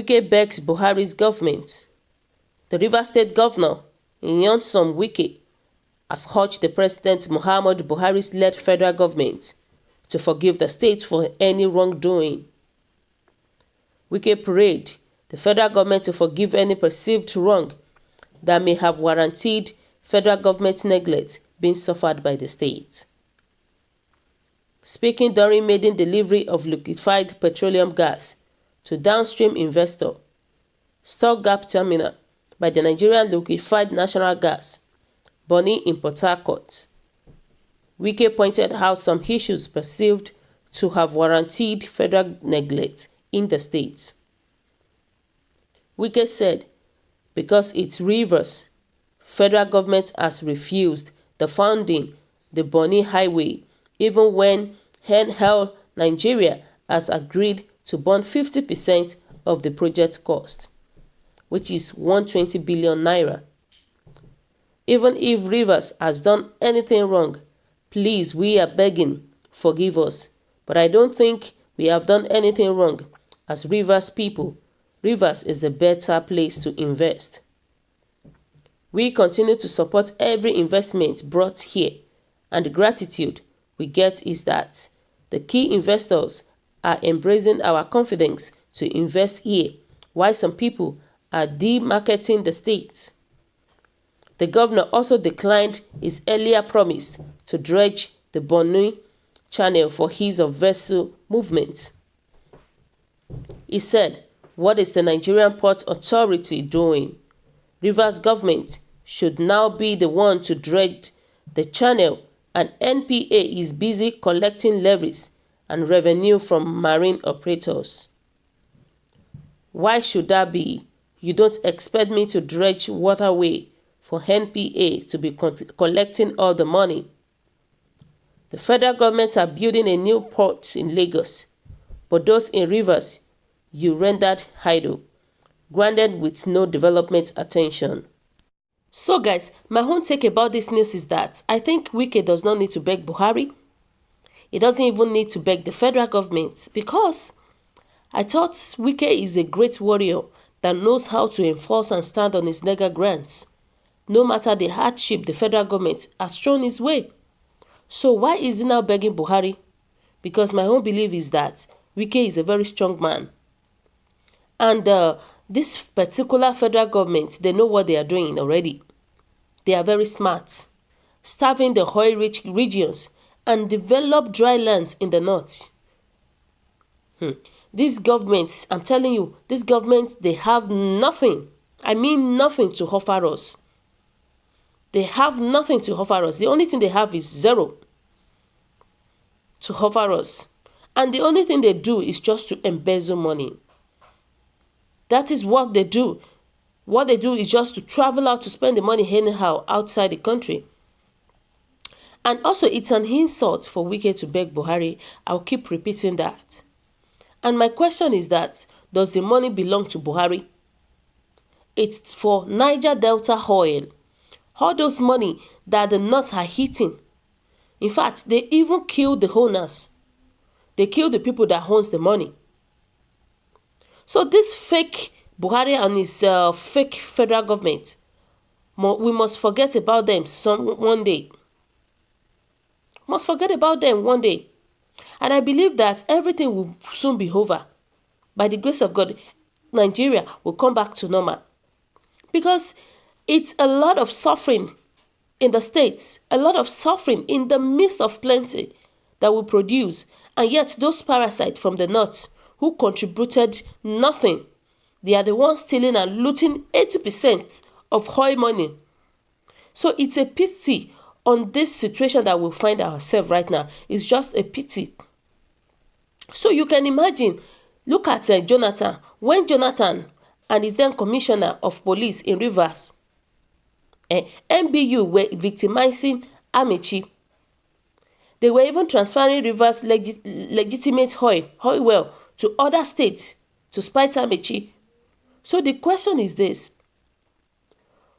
Wike begs Buhari's government. The Rivers State Governor, Nyesom Wike, has urged the President Muhammadu Buhari's led federal government to forgive the state for any wrongdoing. Wike prayed the federal government to forgive any perceived wrong that may have warranted federal government neglect being suffered by the state. Speaking during maiden delivery of liquefied petroleum gas to downstream investor, Stopgap Terminal by the Nigerian Liquefied Natural Gas, Bonny in Port Harcourt, Wike pointed out some issues perceived to have warranted federal neglect in the state. Wike said because it's rivers, federal government has refused the funding the Bonny Highway even when NL Nigeria has agreed to bond 50% of the project cost, which is 120 billion naira. Even if Rivers has done anything wrong, please, we are begging, forgive us. But I don't think we have done anything wrong. As Rivers people, Rivers is the better place to invest. We continue to support every investment brought here, and the gratitude we get is that the key investors are embracing our confidence to invest here, while some people are demarketing the state. The governor also declined his earlier promise to dredge the Bonny Channel for ease of vessel movement. He said, "What is the Nigerian Port Authority doing? Rivers government should now be the one to dredge the channel, and NPA is busy collecting levies and revenue from marine operators. Why should that be? You don't expect me to dredge waterway for NPA to be collecting all the money. The federal government are building a new port in Lagos, but those in Rivers you rendered idle, granted with no development attention." So guys, my own take about this news is that I think Wike does not need to beg Buhari. He doesn't even need to beg the federal government, because I thought Wike is a great warrior that knows how to enforce and stand on his legal grants, no matter the hardship the federal government has thrown his way. So why is he now begging Buhari? Because my own belief is that Wike is a very strong man. And this particular federal government, they know what they are doing already. They are very smart, starving the oil-rich regions and develop dry lands in the north. These governments, I'm telling you, this government, they have nothing. I mean nothing to offer us. They have nothing to offer us. The only thing they have is zero to offer us. And the only thing they do is just to embezzle money. That is what they do. What they do is just to travel out to spend the money anyhow outside the country. And also, it's an insult for Wike to beg Buhari. I'll keep repeating that. And my question is that, does the money belong to Buhari? It's for Niger Delta Oil. All those money that the North are hitting. In fact, they even killed the owners. They killed the people that owns the money. So this fake Buhari and his fake federal government, we must forget about them one day. Must forget about them one day. And I believe that everything will soon be over. By the grace of God, Nigeria will come back to normal. Because it's a lot of suffering in the states, a lot of suffering in the midst of plenty that will produce. And yet those parasites from the north who contributed nothing, they are the ones stealing and looting 80% of oil money. So it's a pity on this situation that we find ourselves right now. It's just a pity. So you can imagine, look at Jonathan. When Jonathan and his then commissioner of police in Rivers, MBU were victimizing Amaechi. They were even transferring Rivers' legitimate oil well to other states to spite Amaechi. So the question is this.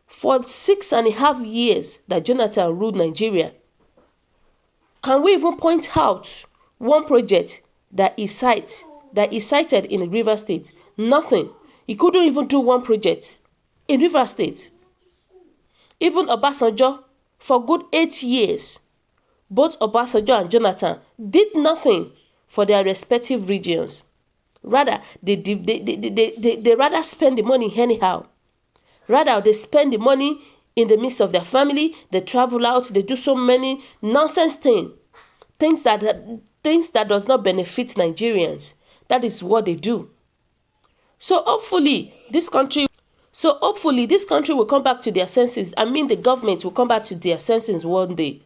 For 6.5 years that Jonathan ruled Nigeria, can we even point out one project that is cited in Rivers State? Nothing. He couldn't even do one project in Rivers State. Even Obasanjo, for good 8 years, both Obasanjo and Jonathan did nothing for their respective regions. Rather, they rather spend the money anyhow. Rather, they spend the money in the midst of their family. They travel out. They do so many nonsense things that does not benefit Nigerians. That is what they do. So hopefully this country will come back to their senses. I mean, the government will come back to their senses one day.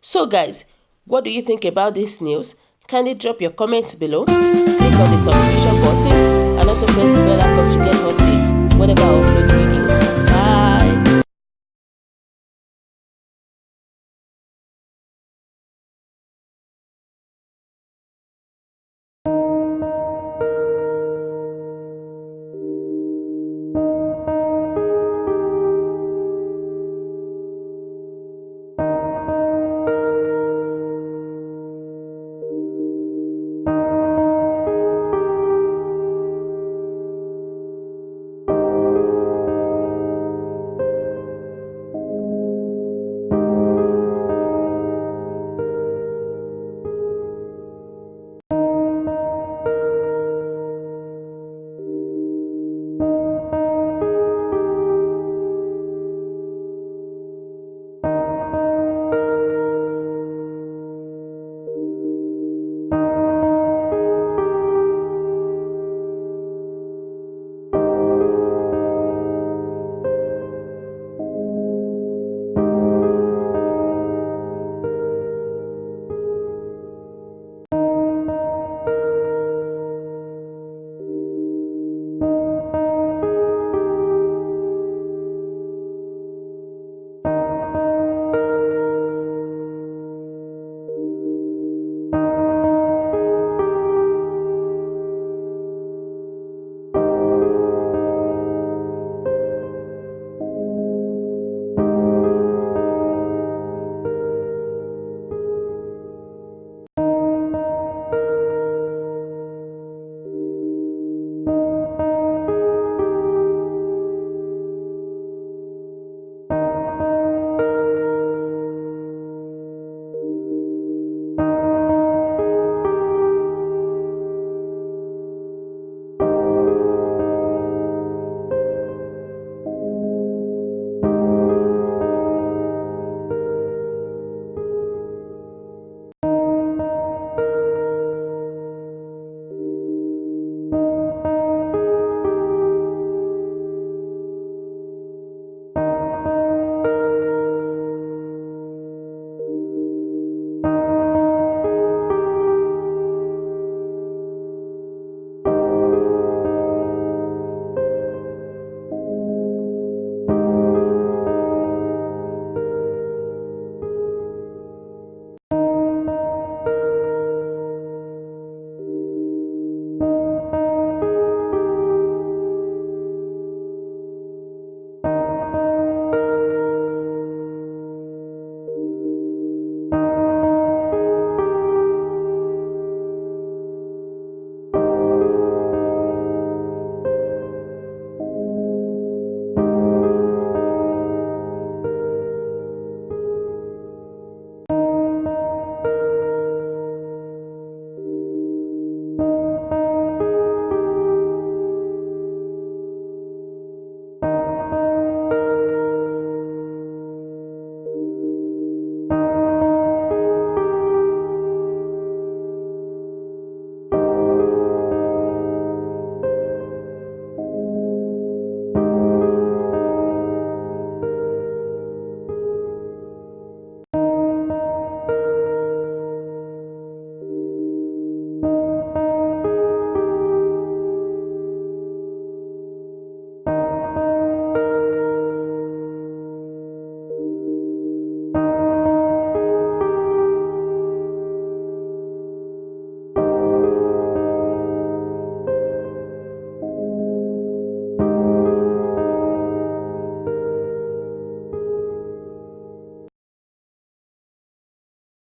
So guys, what do you think about this news? Kindly drop your comments below. Click on the subscription button and also press the bell icon to get notified